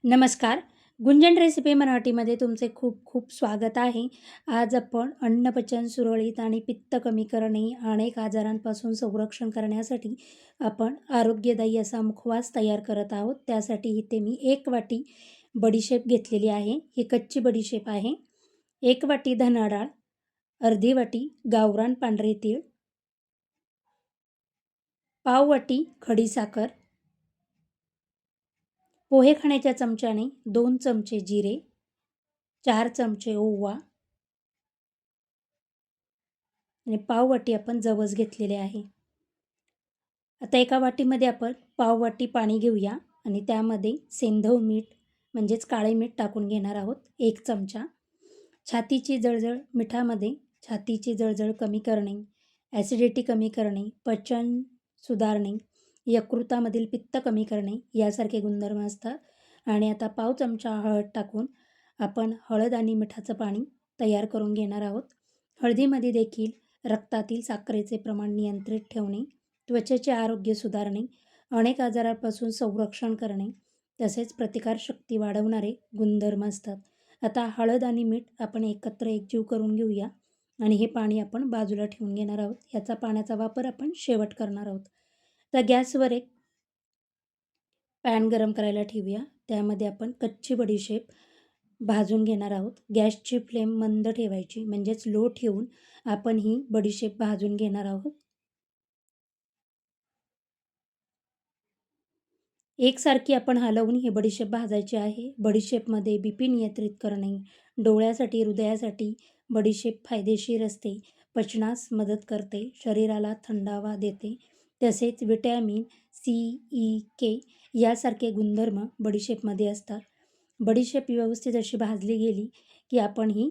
नमस्कार. गुंजन रेसिपी मराठीमध्ये तुमचे खूप खूप स्वागत आहे. आज आपण अन्नपचन सुरळीत आणि पित्त कमी करणे, अनेक आजारांपासून संरक्षण करण्यासाठी आपण आरोग्यदायी असा मुखवास तयार करत आहोत. त्यासाठी इथे मी 1 वाटी बडीशेप घेतलेली आहे. ही कच्ची बडीशेप आहे. 1 वाटी धना डाळ, अर्धी वाटी गावरान पांढरे तीळ, पाव वाटी खडीसाखर, पोहे खाण्याच्या चमच्याने 2 चमचे जिरे, 4 चमचे ओवा आणि पाव वाटी आपण जवस घेतलेले आहे. आता एका वाटीमध्ये आपण पाव वाटी पाणी घेऊया आणि त्यामध्ये सेंधव मीठ म्हणजेच काळे मीठ टाकून घेणार आहोत 1 चमचा. छातीची जळजळ मिठामध्ये छातीची जळजळ कमी करणे, ॲसिडिटी कमी करणे, पचन सुधारणे, यकृतामधील पित्त कमी करणे यासारखे गुणधर्म असतात. आणि आता पाव चमचा हळद टाकून आपण हळद आणि मिठाचं पाणी तयार करून घेणार आहोत. हळदीमध्ये देखील रक्तातील साखरेचे प्रमाण नियंत्रित ठेवणे, त्वचेचे आरोग्य सुधारणे, अनेक आजारांपासून संरक्षण करणे, तसेच प्रतिकारशक्ती वाढवणारे गुणधर्म असतात. आता हळद आणि मीठ आपण एकत्र एकजीव करून घेऊया आणि हे पाणी आपण बाजूला ठेवून घेणार आहोत. ह्याचा पाण्याचा वापर आपण शेवट करणार आहोत. तर गॅसवर एक पॅन गरम करायला ठेवूया. त्यामध्ये आपण कच्ची बडीशेप भाजून घेणार आहोत. गॅसची फ्लेम मंद ठेवायची म्हणजेच लो ठेवून आपण ही बडीशेप भाजून घेणार आहोत. एकसारखी आपण हलवून ही बडीशेप भाजायची आहे. बडीशेपमध्ये बीपी नियंत्रित करणे, डोळ्यासाठी, हृदयासाठी बडीशेप फायदेशीर असते. पचनास मदत करते, शरीराला थंडावा देते. तसेच विटॅमिन सी, ई, के यासारखे गुणधर्म बडीशेपमध्ये असतात. बडीशेप व्यवस्थित अशी भाजली गेली की आपण ही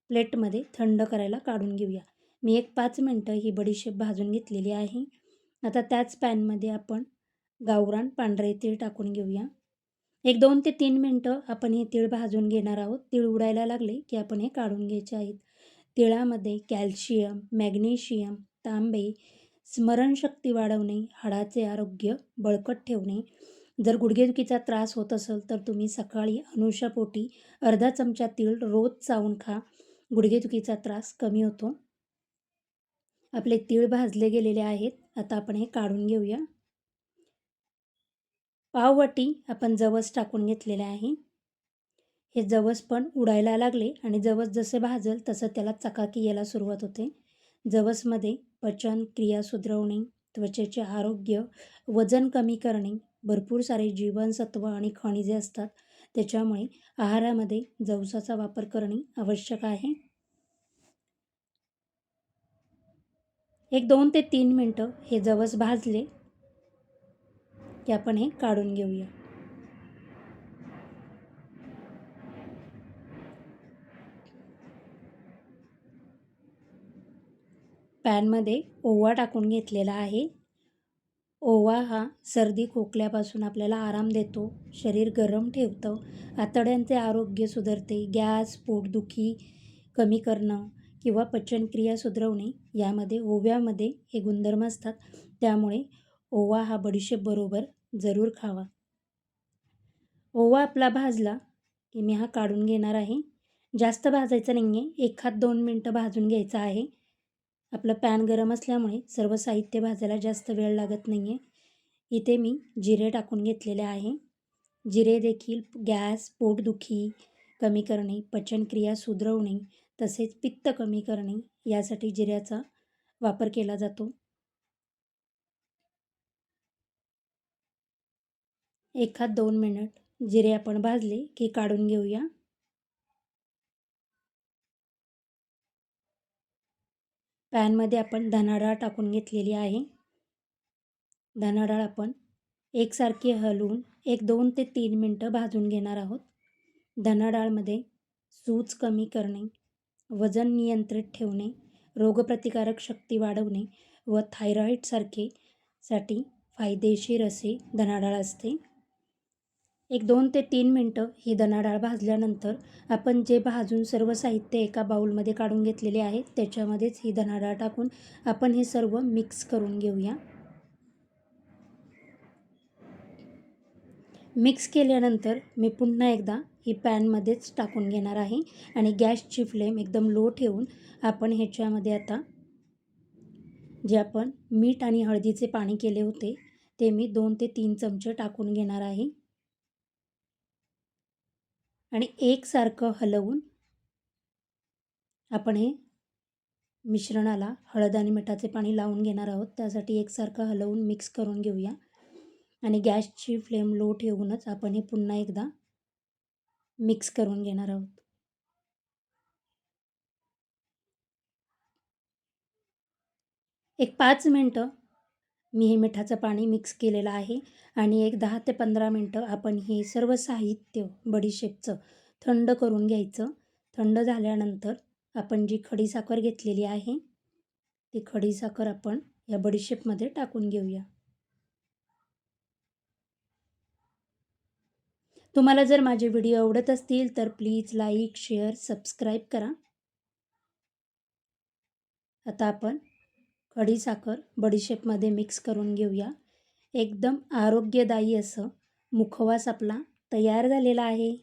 प्लेटमध्ये थंड करायला काढून घेऊया. मी एक 5 मिनटं ही बडीशेप भाजून घेतलेली आहे. आता त्याच पॅनमध्ये आपण गावरान पांढरे तीळ टाकून घेऊया. एक 2 ते 3 मिनटं आपण हे तीळ भाजून घेणार आहोत. तीळ उडायला लागले की आपण हे काढून घ्यायचे आहेत. तिळामध्ये कॅल्शियम, मॅग्नेशियम, तांबे, स्मरणशक्ती वाढवणे, हाडाचे आरोग्य बळकट ठेवणे. जर गुडघेदुखीचा त्रास होत असेल तर तुम्ही सकाळी अनुशापोटी अर्धा चमचा तीळ रोज चावून खा. गुडघेदुखीचा त्रास कमी होतो. आपले तीळ भाजले गेलेले आहेत. आता आपण हे काढून घेऊया. पाववाटी आपण जवस टाकून घेतलेले आहे. हे जवस पण उडायला लागले आणि जवस जसे भाजल तसं त्याला चकाकी यायला सुरुवात होते. जवसमध्ये पचन क्रिया सुधारवणे, त्वचेचे आरोग्य, वजन कमी करणे, भरपूर सारे जीवनसत्व आणि खनिजे असतात. त्याच्यामुळे आहारामध्ये जवसाचा वापर करणे आवश्यक आहे. एक 2 ते 3 मिनटं हे जवस भाजले की आपण हे काढून घेऊया. पॅनमध्ये ओवा टाकून घेतलेला आहे. ओवा हा सर्दी खोकल्यापासून आपल्याला आराम देतो, शरीर गरम ठेवतं, आतड्यांचे आरोग्य सुधारते, गॅस, पोटदुखी कमी करणं किंवा पचनक्रिया सुधारवणे यामध्ये ओव्यामध्ये हे गुणधर्म असतात. त्यामुळे ओवा हा बडीशेपबरोबर जरूर खावा. ओवा आपला भाजला की मी हा काढून घेणार आहे. जास्त भाजायचं नाही आहे, 1-2 मिनटं भाजून घ्यायचं आहे. आपलं पॅन गरम असल्यामुळे सर्व साहित्य भाजायला जास्त वेळ लागत नाही आहे. इथे मी जिरे टाकून घेतलेले आहे. जिरे देखील गॅस, पोटदुखी कमी करणे, पचनक्रिया सुधारवणे, तसेच पित्त कमी करणे यासाठी जिऱ्याचा वापर केला जातो. 1-2 मिनिट जिरे आपण भाजले की काढून घेऊया. पॅनमध्ये आपण धना डाळ टाकून घेतलेली आहे. धना डाळ आपण एकसारखी हलवून 1-2 ते 3 मिनटं भाजून घेणार आहोत. धना डाळमध्ये सूज कमी करणे, वजन नियंत्रित ठेवणे, रोगप्रतिकारक शक्ती वाढवणे व थायरॉईडसारखे साठी फायदेशीर असे धना डाळ असते. 1-2 ते 3 मिनटं ही धना डाळ भाजल्यानंतर आपण जे भाजून सर्व साहित्य एका बाउलमध्ये काढून घेतलेले आहे त्याच्यामध्येच ही धना डाळ टाकून आपण हे सर्व मिक्स करून घेऊया. मिक्स केल्यानंतर मी पुन्हा एकदा ही पॅनमध्येच टाकून घेणार आहे आणि गॅसची फ्लेम एकदम लो ठेवून आपण ह्याच्यामध्ये आता जे आपण मीठ आणि हळदीचे पाणी केले होते ते मी 2 ते 3 चमचे टाकून घेणार आहे आणि एकसारखं हलवून आपण हे मिश्रणाला हळद आणि मिठाचे पाणी लावून घेणार आहोत. त्यासाठी एकसारखं हलवून मिक्स करून घेऊया आणि गॅसची फ्लेम लो ठेवूनच आपण हे पुन्हा एकदा मिक्स करून घेणार आहोत. एक 5 मिनटं मी हे मिठाचं पाणी मिक्स केलेलं आहे आणि एक 10 ते 15 मिनटं आपण हे सर्व साहित्य बडीशेपचं थंड करून घ्यायचं. थंड झाल्यानंतर आपण जी खडीसाखर घेतलेली आहे ती खडीसाखर आपण या बडीशेपमध्ये टाकून घेऊया. तुम्हाला जर माझे व्हिडिओ आवडत असतील तर प्लीज लाईक, शेअर, सबस्क्राईब करा. आता आपण खडीसाखर बडीशेपमध्ये मिक्स करून घेऊया. एकदम आरोग्यदायी असं मुखवास आपला तयार झालेला आहे.